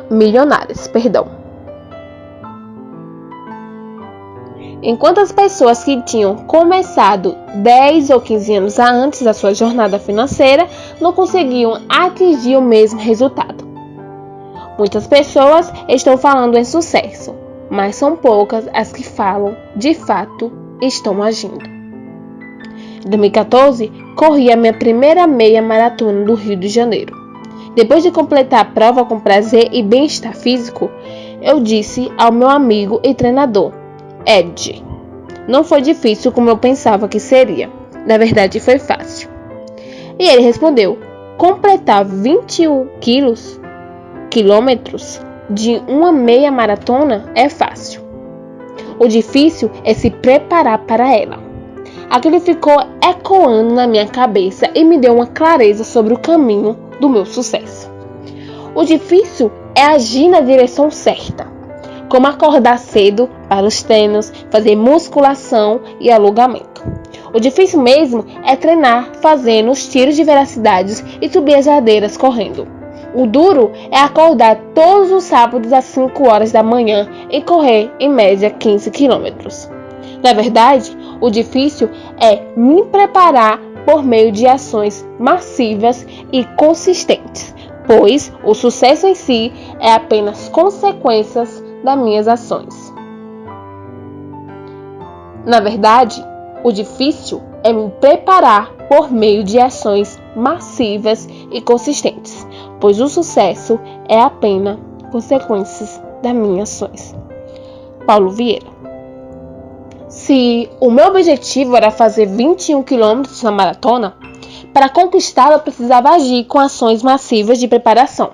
milionárias. Enquanto as pessoas que tinham começado 10 ou 15 anos antes da sua jornada financeira não conseguiam atingir o mesmo resultado. Muitas pessoas estão falando em sucesso, mas são poucas as que falam, de fato, estão agindo. Em 2014, corri a minha primeira meia maratona do Rio de Janeiro. Depois de completar a prova com prazer e bem-estar físico, eu disse ao meu amigo e treinador, Ed, não foi difícil como eu pensava que seria. Na verdade, foi fácil. E ele respondeu, completar 21 quilômetros de uma meia maratona é fácil. O difícil é se preparar para ela. Aquilo ficou ecoando na minha cabeça e me deu uma clareza sobre o caminho do meu sucesso. O difícil é agir na direção certa, como acordar cedo para os treinos, fazer musculação e alongamento. O difícil mesmo é treinar fazendo os tiros de velocidade e subir as ladeiras correndo. O duro é acordar todos os sábados às 5 horas da manhã e correr em média 15 quilômetros. Na verdade, o difícil é me preparar por meio de ações massivas e consistentes, pois o sucesso em si é apenas consequências das minhas ações. Na verdade, o difícil é me preparar por meio de ações massivas e consistentes, pois o sucesso é apenas consequências das minhas ações. Paulo Vieira. Se o meu objetivo era fazer 21 km na maratona, para conquistá-la eu precisava agir com ações massivas de preparação.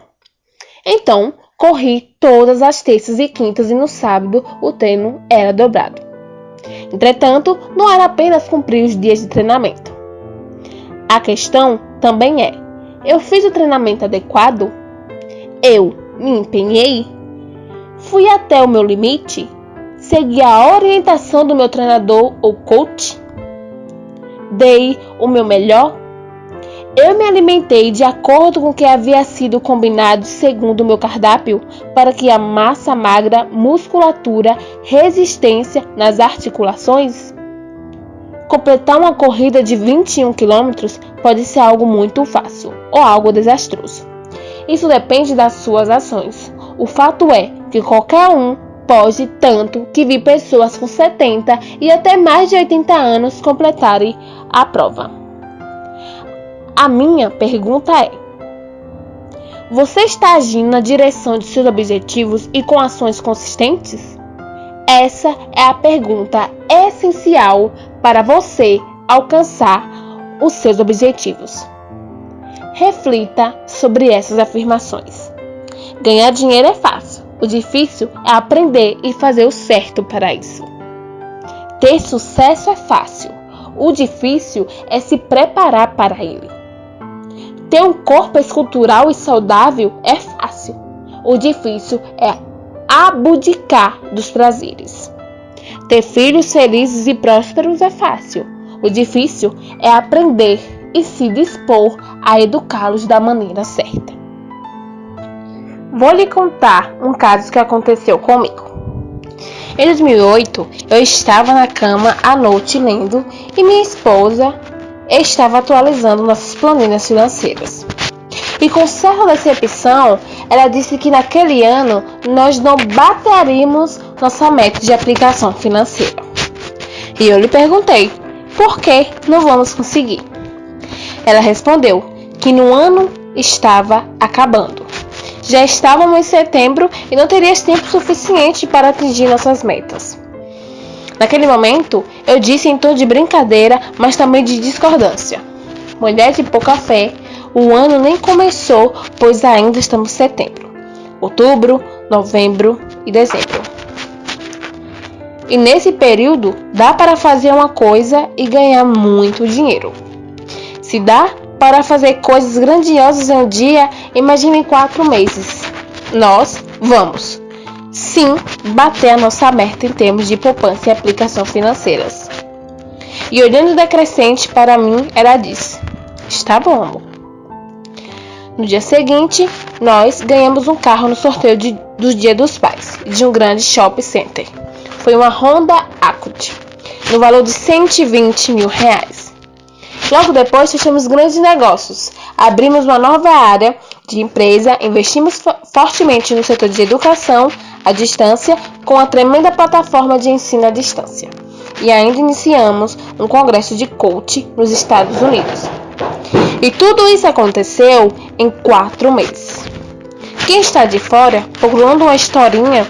Então, corri todas as terças e quintas e no sábado o treino era dobrado. Entretanto, não era apenas cumprir os dias de treinamento. A questão também é: eu fiz o treinamento adequado? Eu me empenhei? Fui até o meu limite? Segui a orientação do meu treinador ou coach? Dei o meu melhor? Eu me alimentei de acordo com o que havia sido combinado segundo o meu cardápio para que a massa magra, musculatura, resistência nas articulações? Completar uma corrida de 21 km pode ser algo muito fácil ou algo desastroso. Isso depende das suas ações. O fato é que qualquer um pode, tanto que vi pessoas com 70 e até mais de 80 anos completarem a prova. A minha pergunta é: você está agindo na direção de seus objetivos e com ações consistentes? Essa é a pergunta essencial para você alcançar os seus objetivos. Reflita sobre essas afirmações. Ganhar dinheiro é fácil. O difícil é aprender e fazer o certo para isso. Ter sucesso é fácil. O difícil é se preparar para ele. Ter um corpo escultural e saudável é fácil. O difícil é abdicar dos prazeres. Ter filhos felizes e prósperos é fácil. O difícil é aprender e se dispor a educá-los da maneira certa. Vou lhe contar um caso que aconteceu comigo. Em 2008, eu estava na cama à noite lendo e minha esposa estava atualizando nossas planilhas financeiras. E com certa decepção, ela disse que naquele ano nós não bateríamos nossa meta de aplicação financeira. E eu lhe perguntei, por que não vamos conseguir? Ela respondeu que no ano estava acabando. Já estávamos em setembro e não teríamos tempo suficiente para atingir nossas metas. Naquele momento, eu disse em tom de brincadeira, mas também de discordância: mulher de pouca fé, o ano nem começou, pois ainda estamos em setembro, outubro, novembro e dezembro. E nesse período, dá para fazer uma coisa e ganhar muito dinheiro. Se dá para fazer coisas grandiosas em um dia, imagine em 4 meses. Nós vamos, sim, bater a nossa meta em termos de poupança e aplicação financeiras. E olhando decrescente para mim, ela disse: está bom, amor. No dia seguinte, nós ganhamos um carro no sorteio do Dia dos Pais, de um grande shopping center. Foi uma Honda Accord, no valor de R$120 mil. Logo depois, fechamos grandes negócios, abrimos uma nova área de empresa, investimos fortemente no setor de educação à distância, com a tremenda plataforma de ensino à distância. E ainda iniciamos um congresso de coach nos Estados Unidos. E tudo isso aconteceu em 4 meses. Quem está de fora, procurando uma historinha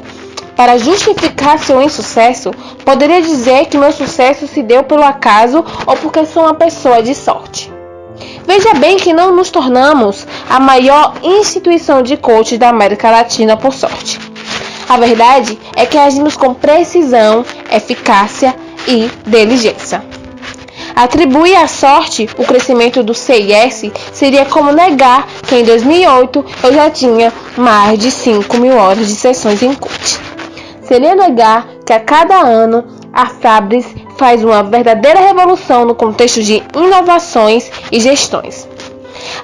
para justificar seu insucesso, poderia dizer que meu sucesso se deu pelo acaso ou porque sou uma pessoa de sorte. Veja bem que não nos tornamos a maior instituição de coach da América Latina por sorte. A verdade é que agimos com precisão, eficácia e diligência. Atribuir à sorte o crescimento do CIS seria como negar que em 2008 eu já tinha mais de 5 mil horas de sessões em coach. Seria negar que a cada ano a Fabris faz uma verdadeira revolução no contexto de inovações e gestões.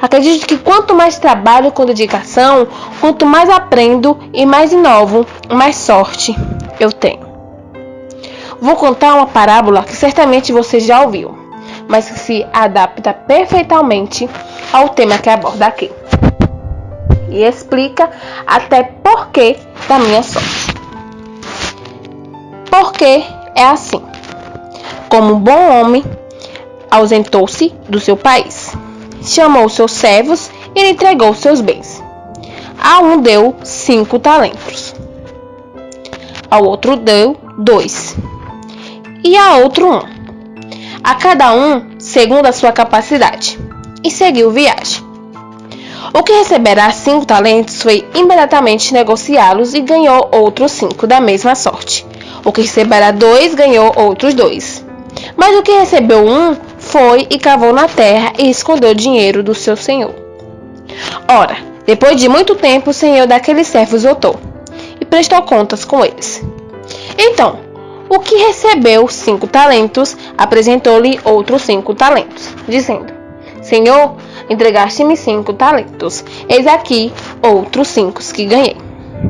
Acredito que quanto mais trabalho com dedicação, quanto mais aprendo e mais inovo, mais sorte eu tenho. Vou contar uma parábola que certamente você já ouviu, mas que se adapta perfeitamente ao tema que aborda aqui. e explica até porquê da minha sorte. Porque é assim: como um bom homem, ausentou-se do seu país, chamou seus servos e lhe entregou seus bens. A um deu 5 talentos, ao outro deu 2, e a outro 1, a cada um segundo a sua capacidade, e seguiu viagem. O que receberá 5 talentos foi imediatamente negociá-los e ganhou outros 5 da mesma sorte. O que receberá 2 ganhou outros 2. Mas o que recebeu 1 foi e cavou na terra e escondeu o dinheiro do seu senhor. Ora, depois de muito tempo, o senhor daqueles servos voltou e prestou contas com eles. Então, o que recebeu 5 talentos apresentou-lhe outros 5 talentos, dizendo: Senhor, entregaste-me 5 talentos, eis aqui outros 5 que ganhei.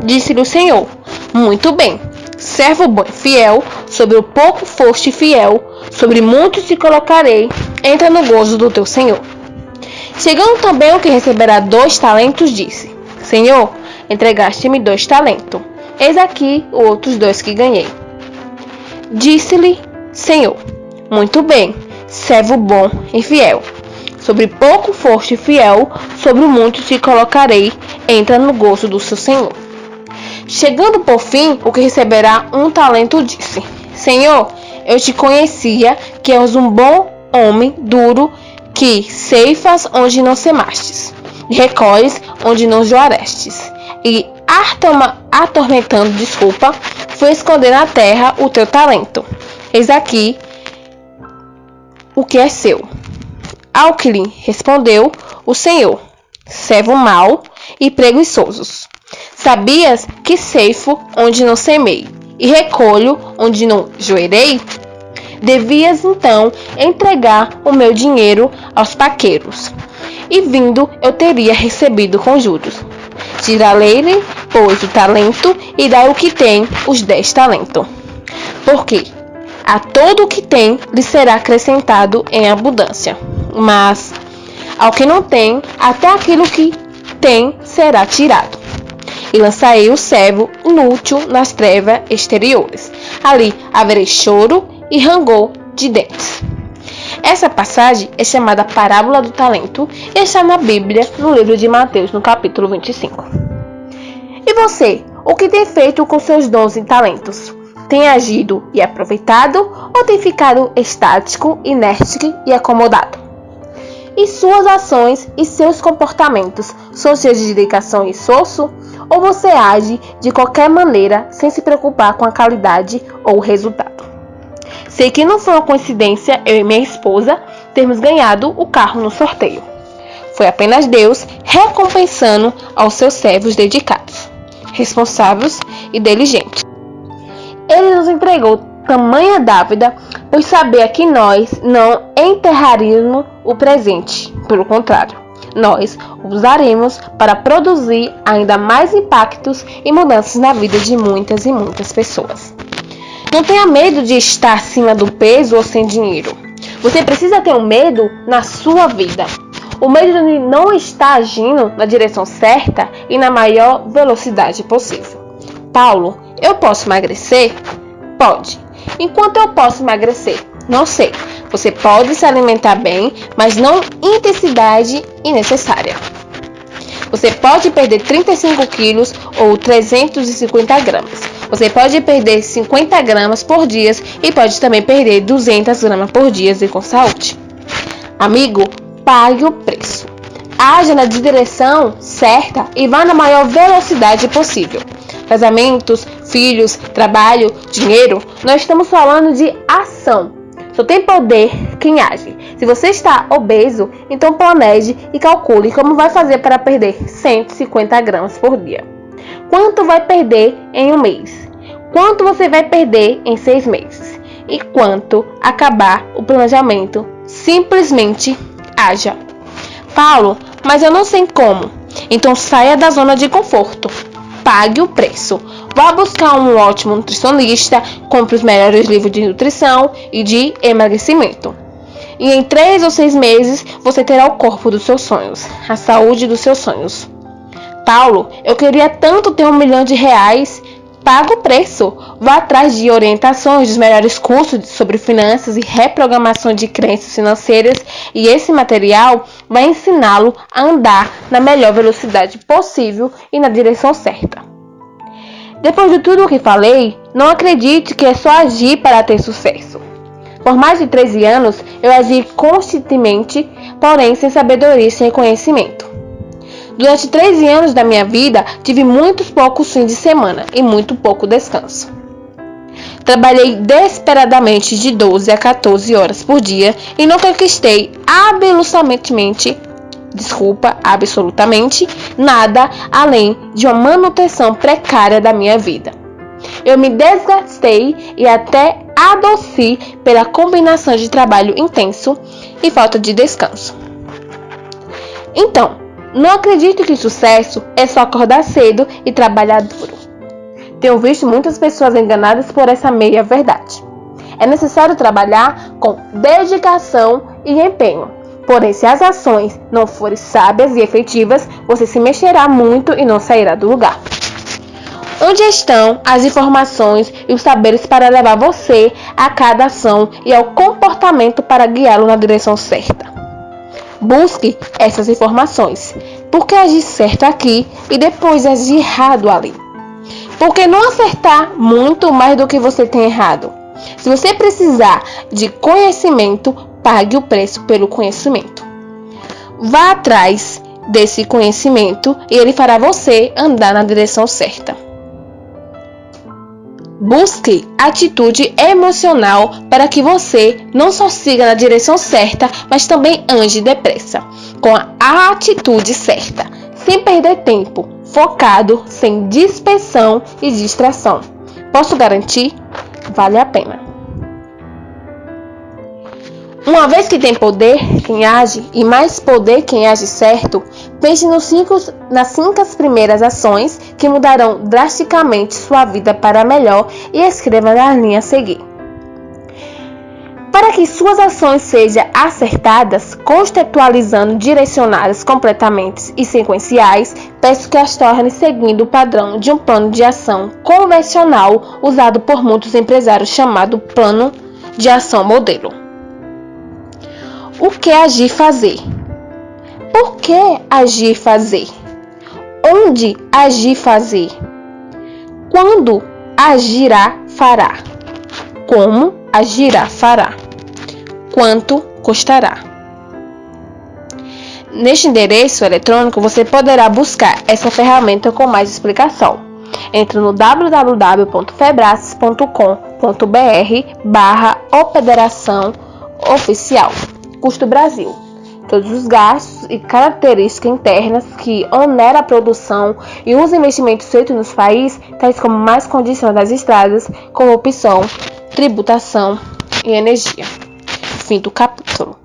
Disse-lhe o senhor: Muito bem, servo bom e fiel, sobre o pouco foste fiel, sobre muito te colocarei, entra no gozo do teu senhor. Chegando também o que receberá 2 talentos, disse: Senhor, entregaste-me 2 talentos, eis aqui os outros 2 que ganhei. Disse-lhe: Senhor, muito bem, servo bom e fiel, sobre pouco foste fiel, sobre muito te colocarei, entra no gozo do seu senhor. Chegando por fim, o que receberá 1 talento disse: Senhor, eu te conhecia que és um bom homem duro, que ceifas onde não semastes, e recolhes onde não joarestes, e atormentando, foi esconder na terra o teu talento. Eis aqui o que é seu. Ao que lhe respondeu o Senhor: servo mau e preguiçoso. Sabias que ceifo onde não semei, e recolho onde não joerei? Devias então entregar o meu dinheiro aos paqueiros, e vindo eu teria recebido com juros. Tirá-lhe, pois, o talento, e dai o que tem, os 10 talentos. Porque a todo o que tem lhe será acrescentado em abundância, mas ao que não tem, até aquilo que tem será tirado. E lançarei o servo inútil nas trevas exteriores. Ali haverá choro e ranger de dentes. Essa passagem é chamada Parábola do Talento e está na Bíblia, no livro de Mateus, no capítulo 25. E você, o que tem feito com seus dons e talentos? Tem agido e aproveitado ou tem ficado estático, inerte e acomodado? E suas ações e seus comportamentos são cheios de dedicação e esforço? Ou você age de qualquer maneira sem se preocupar com a qualidade ou o resultado? Sei que não foi uma coincidência eu e minha esposa termos ganhado o carro no sorteio. Foi apenas Deus recompensando aos seus servos dedicados, responsáveis e diligentes. Ele nos entregou tamanha dávida, pois sabia que nós não enterraríamos o presente. Pelo contrário, nós usaremos para produzir ainda mais impactos e mudanças na vida de muitas e muitas pessoas. Não tenha medo de estar acima do peso ou sem dinheiro. Você precisa ter um medo na sua vida. O medo de não estar agindo na direção certa e na maior velocidade possível. Paulo, eu posso emagrecer? Pode. Enquanto eu posso emagrecer? Não sei. Você pode se alimentar bem, mas não em intensidade innecessária. Você pode perder 35 quilos ou 350 gramas. Você pode perder 50 gramas por dia e pode também perder 200 gramas por dia e com saúde. Amigo, pague o preço. Haja na direção certa e vá na maior velocidade possível. Casamentos, filhos, trabalho, dinheiro, nós estamos falando de ação. Só tem poder quem age. Se você está obeso, então planeje e calcule como vai fazer para perder 150 gramas por dia. Quanto vai perder em um mês? Quanto você vai perder em 6 meses? E quanto acabar o planejamento? Simplesmente haja. Paulo, mas eu não sei como. Então saia da zona de conforto. Pague o preço. Vá buscar um ótimo nutricionista, compre os melhores livros de nutrição e de emagrecimento. E em 3 ou 6 meses você terá o corpo dos seus sonhos, a saúde dos seus sonhos. Paulo, eu queria tanto ter R$1 milhão. Paga o preço. Vá atrás de orientações dos melhores cursos sobre finanças e reprogramação de crenças financeiras, e esse material vai ensiná-lo a andar na melhor velocidade possível e na direção certa. Depois de tudo o que falei, não acredite que é só agir para ter sucesso. Por mais de 13 anos, eu agi constantemente, porém sem sabedoria e sem conhecimento. Durante 13 anos da minha vida, tive muitos poucos fins de semana e muito pouco descanso. Trabalhei desesperadamente de 12 a 14 horas por dia e não conquistei absolutamente nada além de uma manutenção precária da minha vida. Eu me desgastei e até adoeci pela combinação de trabalho intenso e falta de descanso. Então, não acredito que sucesso é só acordar cedo e trabalhar duro. Tenho visto muitas pessoas enganadas por essa meia-verdade. É necessário trabalhar com dedicação e empenho. Porém, se as ações não forem sábias e efetivas, você se mexerá muito e não sairá do lugar. Onde estão as informações e os saberes para levar você a cada ação e ao comportamento para guiá-lo na direção certa? Busque essas informações. Por que agir certo aqui e depois agir errado ali? Por que não acertar muito mais do que você tem errado? Se você precisar de conhecimento, pague o preço pelo conhecimento. Vá atrás desse conhecimento e ele fará você andar na direção certa. Busque atitude emocional para que você não só siga na direção certa, mas também ande depressa, com a atitude certa, sem perder tempo, focado, sem dispersão e distração. Posso garantir? Vale a pena. Uma vez que tem poder quem age e mais poder quem age certo, pense nas 5 primeiras ações que mudarão drasticamente sua vida para melhor e escreva na linha a seguir. Para que suas ações sejam acertadas, contextualizando, direcionadas completamente e sequenciais, peço que as torne seguindo o padrão de um plano de ação convencional usado por muitos empresários chamado plano de ação modelo. O que agir fazer? Por que agir fazer? Onde agir fazer? Quando agirá fará? Como agirá fará? Quanto custará? Neste endereço eletrônico você poderá buscar essa ferramenta com mais explicação. Entre no www.febracis.com.br/operação oficial. Custo Brasil. Todos os gastos e características internas que oneram a produção e os investimentos feitos nos países, tais como mais condições das estradas, corrupção, tributação e energia. Fim do capítulo.